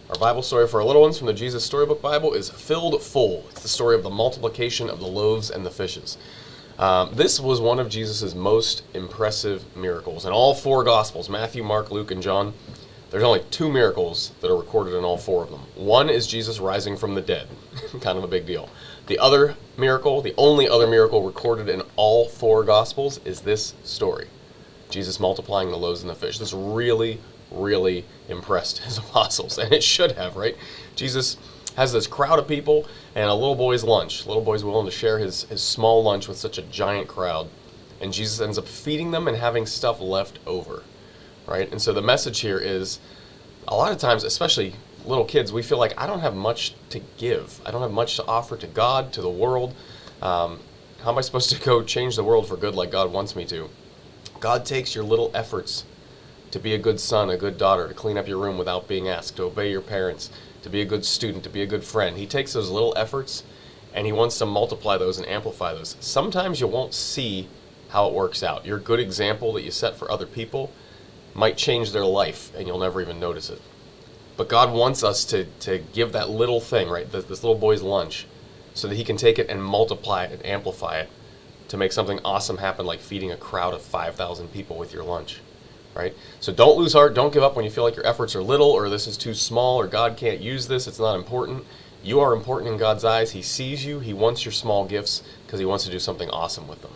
Our Bible story for our little ones from the Jesus Storybook Bible is Filled Full. It's the story of the multiplication of the loaves and the fishes. This was one of Jesus' most impressive miracles. In all four Gospels, Matthew, Mark, Luke, and John, there's only two miracles that are recorded in all four of them. One is Jesus rising from the dead, kind of a big deal. The other miracle, the only other miracle recorded in all four Gospels is this story. Jesus multiplying the loaves and the fish. This really impressed his apostles, and it should have, right? Jesus has this crowd of people and a little boy's lunch. Little boy's willing to share his small lunch with such a giant crowd, and Jesus ends up feeding them and having stuff left over, right? And so the message here is, a lot of times, especially little kids, we feel like, I don't have much to give. I don't have much to offer to God, to the world. How am I supposed to go change the world for good like God wants me to? God takes your little efforts to be a good son, a good daughter, to clean up your room without being asked, to obey your parents, to be a good student, to be a good friend. He takes those little efforts and he wants to multiply those and amplify those. Sometimes you won't see how it works out. Your good example that you set for other people might change their life and you'll never even notice it. But God wants us to give that little thing, right, this little boy's lunch, so that he can take it and multiply it and amplify it to make something awesome happen, like feeding a crowd of 5,000 people with your lunch. Right? So don't lose heart. Don't give up when you feel like your efforts are little, or this is too small, or God can't use this. It's not important. You are important in God's eyes. He sees you. He wants your small gifts because he wants to do something awesome with them.